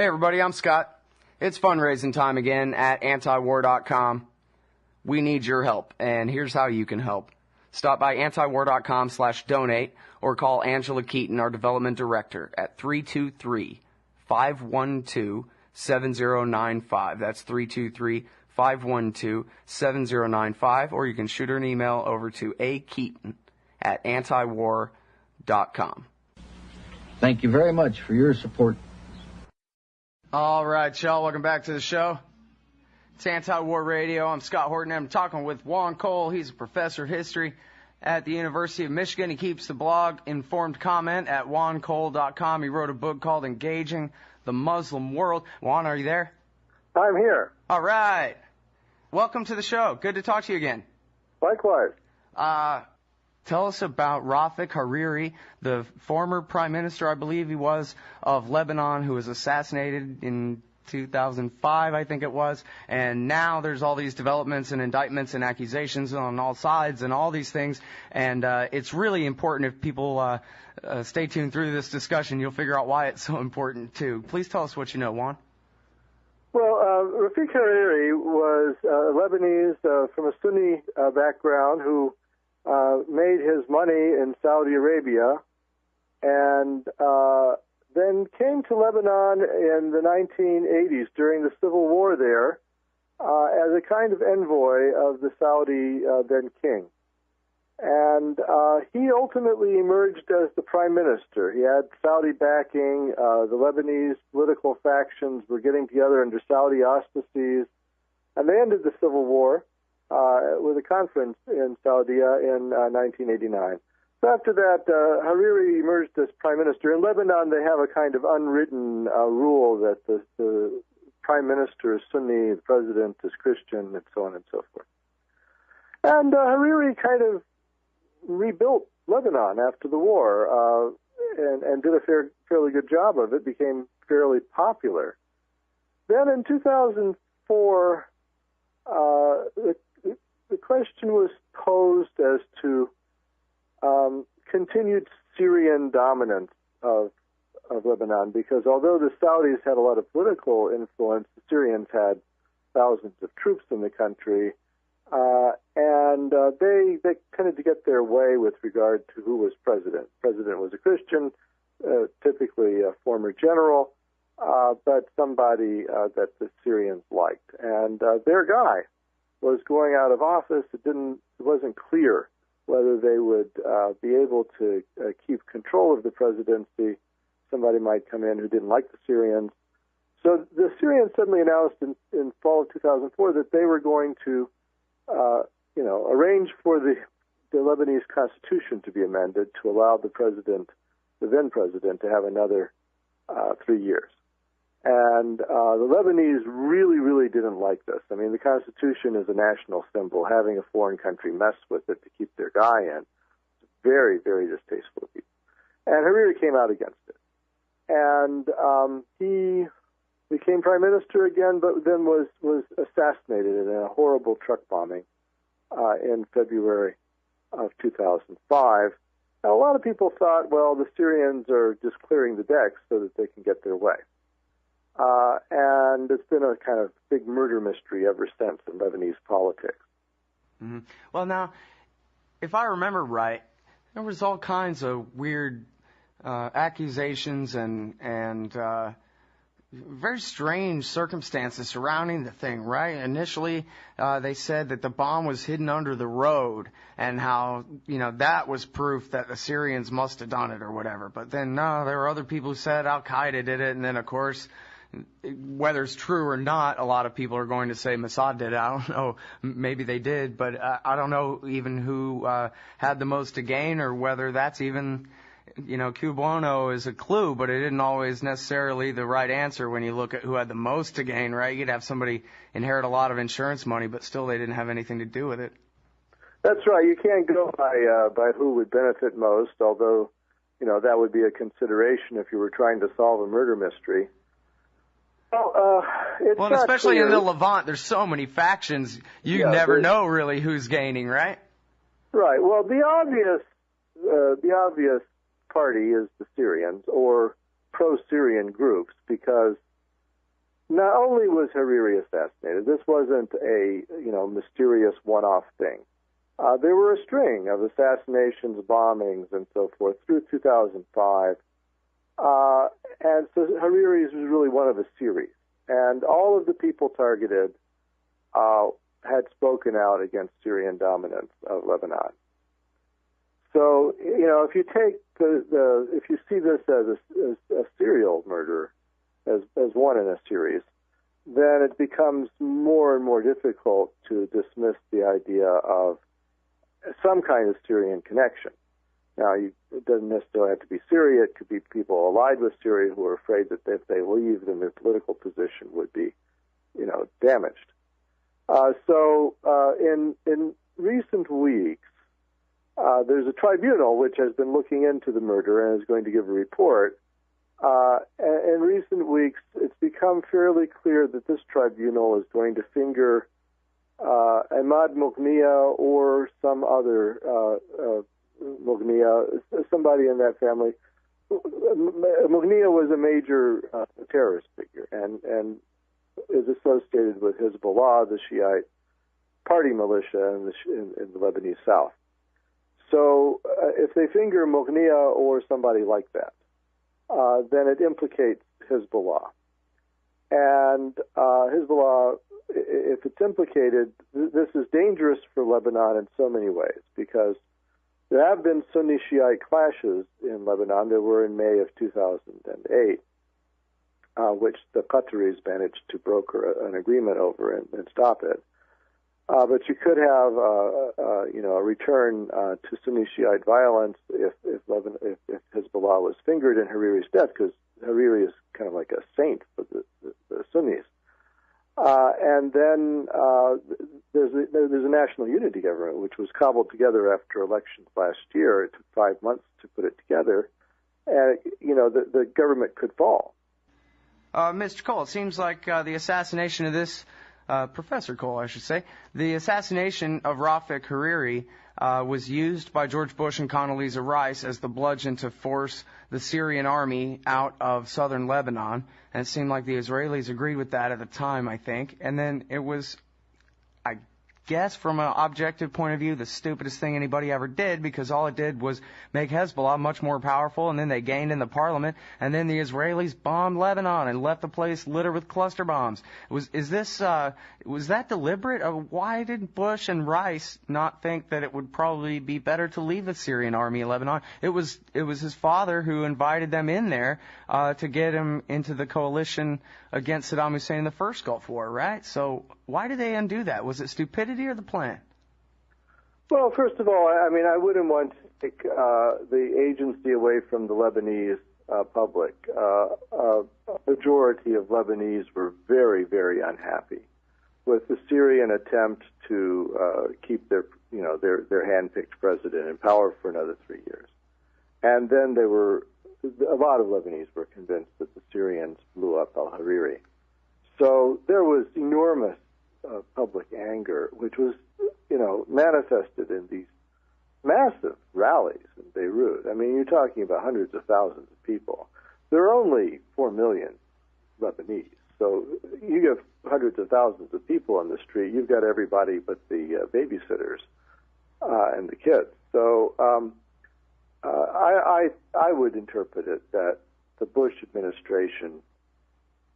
Hey everybody, I'm Scott. It's fundraising time again at antiwar.com. We need your help, and here's how you can help. Stop by antiwar.com/donate or call Angela Keaton, our development director, at 323-512-7095. That's 323-512-7095, or you can shoot her an email over to akeaton@antiwar.com. Thank you very much for your support. All right, y'all, welcome back to the show. It's Anti-War Radio. I'm Scott Horton. I'm talking with Juan Cole. He's a professor of history at the University of Michigan. He keeps the blog Informed Comment at juancole.com. He wrote a book called Engaging the Muslim World. Juan, are you there? I'm here. All right. Welcome to the show. Good to talk to you again. Likewise. Tell us about Rafic Hariri, the former prime minister, I believe he was, of Lebanon, who was assassinated in 2005, I think it was. And now there's all these developments and indictments and accusations on all sides and all these things. And it's really important. If people stay tuned through this discussion, you'll figure out why it's so important, too. Please tell us what you know, Juan. Well, Rafic Hariri was Lebanese from a Sunni background who made his money in Saudi Arabia and then came to Lebanon in the 1980s during the civil war there as a kind of envoy of the Saudi then king. And he ultimately emerged as the prime minister. He had Saudi backing. The Lebanese political factions were getting together under Saudi auspices, and they ended the civil war with a conference in Saudi in 1989. So after that, Hariri emerged as prime minister. In Lebanon, they have a kind of unwritten rule that the prime minister is Sunni, the president is Christian, and so on and so forth. And Hariri kind of rebuilt Lebanon after the war and did a fairly good job of it, became fairly popular. Then in 2004, the question was posed as to continued Syrian dominance of Lebanon, because although the Saudis had a lot of political influence, the Syrians had thousands of troops in the country, and they tended to get their way with regard to who was president. President was a Christian, typically a former general, but somebody that the Syrians liked. And their guy was going out of office. It wasn't clear whether they would be able to keep control of the presidency. Somebody might come in who didn't like the Syrians. So the Syrians suddenly announced in fall of 2004 that they were going to, arrange for the Lebanese constitution to be amended to allow the then president, to have another 3 years. And the Lebanese really, really didn't like this. I mean, the Constitution is a national symbol. Having a foreign country mess with it to keep their guy in, very, very distasteful to people. And Hariri came out against it. And he became prime minister again, but then was assassinated in a horrible truck bombing in February of 2005. Now, a lot of people thought, well, the Syrians are just clearing the decks so that they can get their way. And it's been a kind of big murder mystery ever since in Lebanese politics. Mm-hmm. Well, now, if I remember right, there was all kinds of weird accusations and very strange circumstances surrounding the thing, right? Initially, they said that the bomb was hidden under the road and how, that was proof that the Syrians must have done it or whatever. But then, no, there were other people who said Al-Qaeda did it, and then, of course, whether it's true or not, a lot of people are going to say Mossad did it. I don't know. Maybe they did, but I don't know even who had the most to gain or whether that's even, Q bono is a clue, but it isn't always necessarily the right answer when you look at who had the most to gain, right? You'd have somebody inherit a lot of insurance money, but still they didn't have anything to do with it. That's right. You can't go by who would benefit most, although, that would be a consideration if you were trying to solve a murder mystery. Well, and especially in the Levant, there's so many factions, you never know really who's gaining, right? Right. Well, the obvious party is the Syrians or pro-Syrian groups, because not only was Hariri assassinated, this wasn't a mysterious one-off thing. There were a string of assassinations, bombings, and so forth through 2005. And so Hariri's was really one of a series. And all of the people targeted had spoken out against Syrian dominance of Lebanon. So, if you take if you see this as a serial murder, as one in a series, then it becomes more and more difficult to dismiss the idea of some kind of Syrian connection. Now, it doesn't necessarily have to be Syria. It could be people allied with Syria who are afraid that if they leave, then their political position would be, damaged. So in recent weeks, there's a tribunal which has been looking into the murder and is going to give a report. In recent weeks, it's become fairly clear that this tribunal is going to finger Ahmad Mughniya or some other Mughniya, somebody in that family. Mughniya was a major terrorist figure and is associated with Hezbollah, the Shiite party militia in the Lebanese south. So if they finger Mughniya or somebody like that, then it implicates Hezbollah. And Hezbollah, if it's implicated, this is dangerous for Lebanon in so many ways, because there have been Sunni-Shiite clashes in Lebanon. There were in May of 2008, which the Qataris managed to broker an agreement over and stop it. But you could have, a return to Sunni-Shiite violence if Hezbollah was fingered in Hariri's death, because Hariri is kind of like a saint for the Sunnis. And then there's a national unity government, which was cobbled together after elections last year. It took 5 months to put it together, and the government could fall. Mr. Cole, it seems like the assassination of this Professor Cole, I should say, the assassination of Rafic Hariri was used by George Bush and Condoleezza Rice as the bludgeon to force the Syrian army out of southern Lebanon. And it seemed like the Israelis agreed with that at the time, I think. And then it was, I guess, from an objective point of view, the stupidest thing anybody ever did, because all it did was make Hezbollah much more powerful, and then they gained in the parliament, and then the Israelis bombed Lebanon and left the place littered with cluster bombs. Was that deliberate? Why did Bush and Rice not think that it would probably be better to leave the Syrian army in Lebanon? It was his father who invited them in there to get him into the coalition against Saddam Hussein in the first Gulf War, right? So why did they undo that? Was it stupidity or the plan? Well, first of all, I mean, I wouldn't want to take the agency away from the Lebanese public. A majority of Lebanese were very, very unhappy with the Syrian attempt to keep their hand-picked president in power for another 3 years. And then a lot of Lebanese were convinced that the Syrians blew up al-Hariri. So there was enormous public anger, which was, manifested in these massive rallies in Beirut. I mean, you're talking about hundreds of thousands of people. There are only 4 million Lebanese. So you have hundreds of thousands of people on the street. You've got everybody but the babysitters and the kids. So I would interpret it that the Bush administration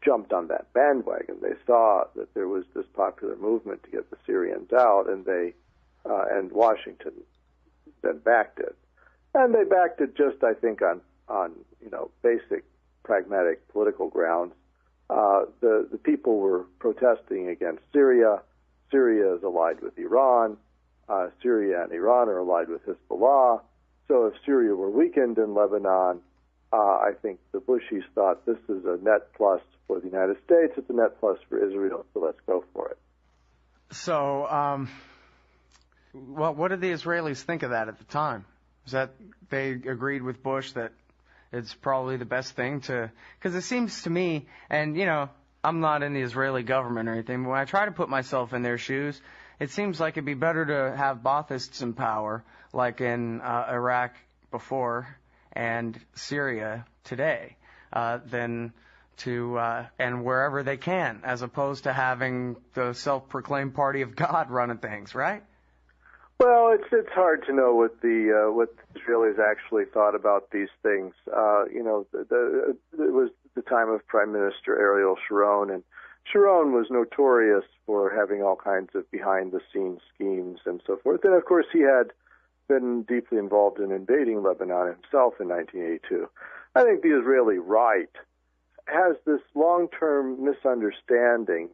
jumped on that bandwagon. They saw that there was this popular movement to get the Syrians out, and and Washington then backed it. And they backed it just, I think, on basic pragmatic political grounds. The people were protesting against Syria. Syria is allied with Iran. Syria and Iran are allied with Hezbollah. So if Syria were weakened in Lebanon, I think the Bushis thought this is a net plus for the United States. It's a net plus for Israel, so let's go for it. So, what did the Israelis think of that at the time? Was that they agreed with Bush that it's probably the best thing to... Because it seems to me, and, I'm not in the Israeli government or anything, but when I try to put myself in their shoes, it seems like it'd be better to have Baathists in power, like in Iraq before and Syria today, than and wherever they can, as opposed to having the self-proclaimed party of God running things, right? Well, it's hard to know what the Israelis actually thought about these things. It was the time of Prime Minister Ariel Sharon, and Sharon was notorious for having all kinds of behind-the-scenes schemes and so forth. And of course, he had been deeply involved in invading Lebanon himself in 1982. I think the Israeli right has this long-term misunderstanding.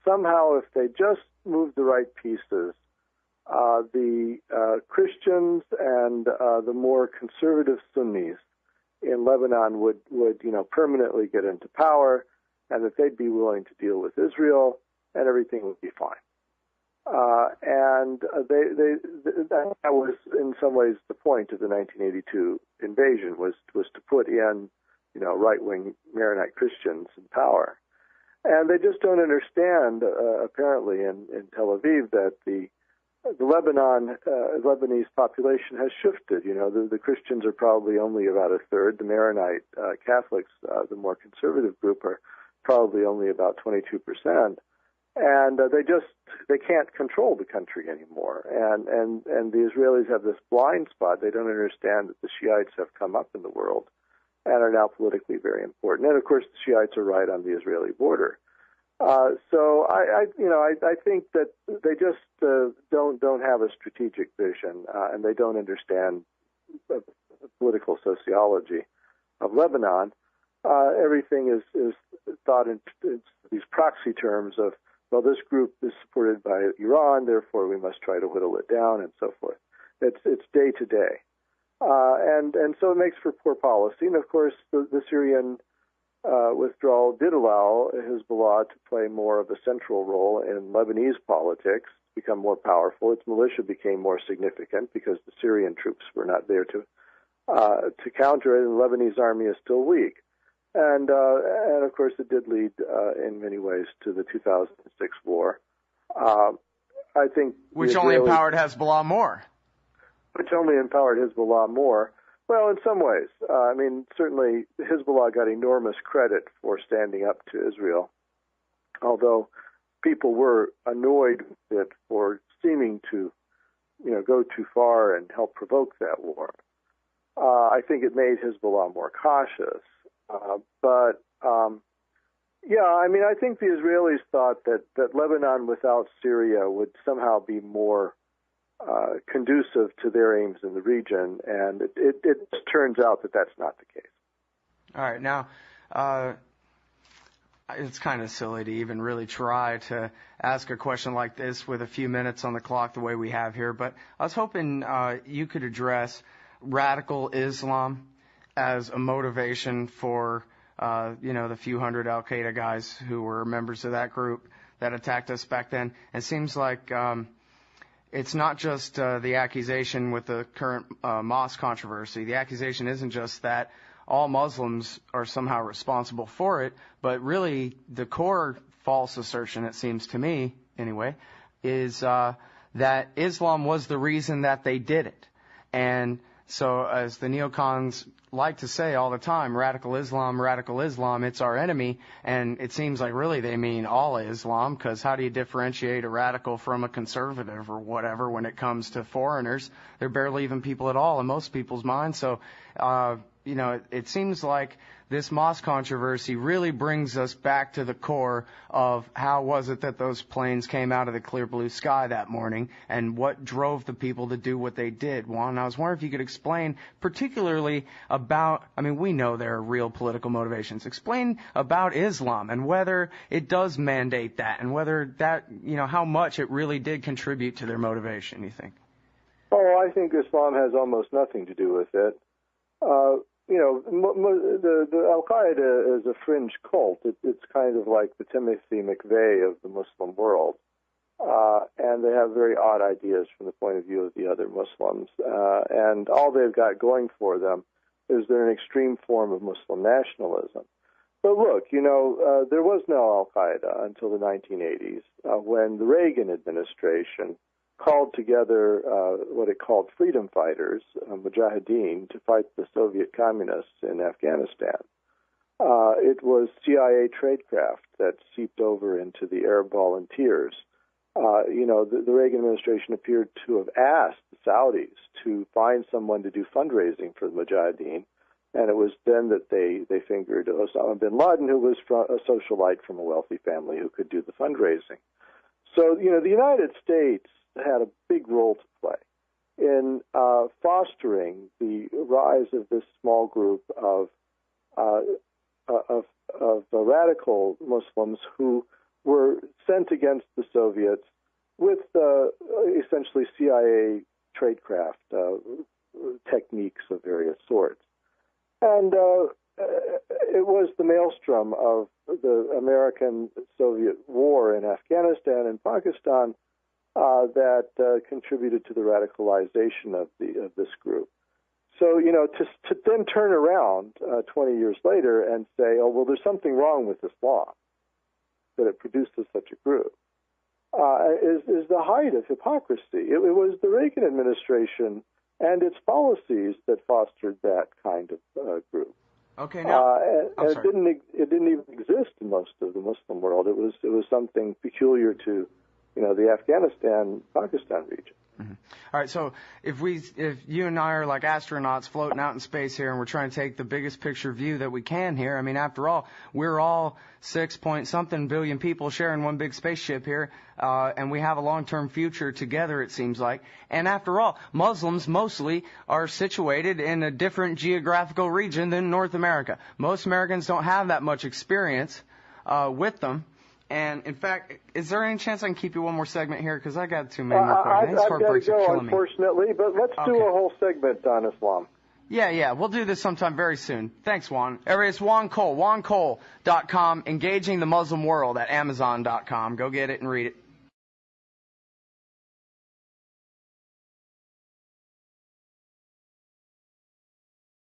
Somehow, if they just move the right pieces, the Christians and the more conservative Sunnis in Lebanon would permanently get into power, and that they'd be willing to deal with Israel, and everything would be fine. That was in some ways the point of the 1982 invasion, was to put in right-wing Maronite Christians in power. And they just don't understand, apparently, in Tel Aviv, that the Lebanese population has shifted. The Christians are probably only about a third. The Maronite Catholics, the more conservative group, are probably only about 22%. And they can't control the country anymore. And the Israelis have this blind spot. They don't understand that the Shiites have come up in the world and are now politically very important. And of course, the Shiites are right on the Israeli border. So I think that they just don't have a strategic vision, and they don't understand political sociology of Lebanon. Everything is thought in these proxy terms of, well, this group is supported by Iran, therefore we must try to whittle it down, and so forth. It's day to day, and so it makes for poor policy. And of course, the Syrian withdrawal did allow Hezbollah to play more of a central role in Lebanese politics, become more powerful. Its militia became more significant because the Syrian troops were not there to counter it, and the Lebanese army is still weak. And of course, it did lead in many ways to the 2006 war. I think which only empowered Hezbollah more. Which only empowered Hezbollah more. Well, in some ways. Certainly Hezbollah got enormous credit for standing up to Israel, although people were annoyed with it for seeming to, go too far and help provoke that war. I think it made Hezbollah more cautious. I think the Israelis thought that Lebanon without Syria would somehow be more conducive to their aims in the region, and it turns out that that's not the case. All right, now, it's kind of silly to even really try to ask a question like this with a few minutes on the clock the way we have here, but I was hoping you could address radical Islam as a motivation for, the few hundred al-Qaeda guys who were members of that group that attacked us back then. It seems like it's not just the accusation with the current mosque controversy. The accusation isn't just that all Muslims are somehow responsible for it, but really the core false assertion, it seems to me anyway, is that Islam was the reason that they did it. And so as the neocons like to say all the time, radical Islam, it's our enemy. And it seems like really they mean all Islam, because how do you differentiate a radical from a conservative or whatever when it comes to foreigners? They're barely even people at all in most people's minds. So, it seems like this mosque controversy really brings us back to the core of how was it that those planes came out of the clear blue sky that morning and what drove the people to do what they did. Juan, I was wondering if you could explain particularly about, we know there are real political motivations. Explain about Islam and whether it does mandate that and whether that, how much it really did contribute to their motivation, you think? Oh, I think Islam has almost nothing to do with it. The Al-Qaeda is a fringe cult. It's kind of like the Timothy McVeigh of the Muslim world. And they have very odd ideas from the point of view of the other Muslims. And all they've got going for them is they're an extreme form of Muslim nationalism. But look, there was no Al-Qaeda until the 1980s, when the Reagan administration called together what it called freedom fighters, mujahideen, to fight the Soviet communists in Afghanistan. It was CIA tradecraft that seeped over into the Arab volunteers. The Reagan administration appeared to have asked the Saudis to find someone to do fundraising for the Mujahideen, and it was then that they fingered Osama bin Laden, who was a socialite from a wealthy family who could do the fundraising. So, the United States had a big role to play in fostering the rise of this small group of radical Muslims who were sent against the Soviets with essentially CIA tradecraft techniques of various sorts. And it was the maelstrom of the American-Soviet war in Afghanistan and Pakistan that contributed to the radicalization of this group. So, to then turn around 20 years later and say, oh, well, there's something wrong with this law, that it produces such a group, is the height of hypocrisy. It was the Reagan administration and its policies that fostered that kind of group. Okay, now and it didn't even exist in most of the Muslim world. It was something peculiar to the Afghanistan-Pakistan region. Mm-hmm. All right, so if you and I are like astronauts floating out in space here and we're trying to take the biggest picture view that we can here, I mean, after all, we're all 6-point-something billion people sharing one big spaceship here, and we have a long-term future together, it seems like. And after all, Muslims mostly are situated in a different geographical region than North America. Most Americans don't have that much experience with them. And, in fact, is there any chance I can keep you one more segment here? Because I got too many more questions. I've got to go, unfortunately, but let's do a whole segment on Islam. Yeah, we'll do this sometime very soon. Thanks, Juan. It's Juan Cole, juancole.com, Engaging the Muslim World at Amazon.com. Go get it and read it.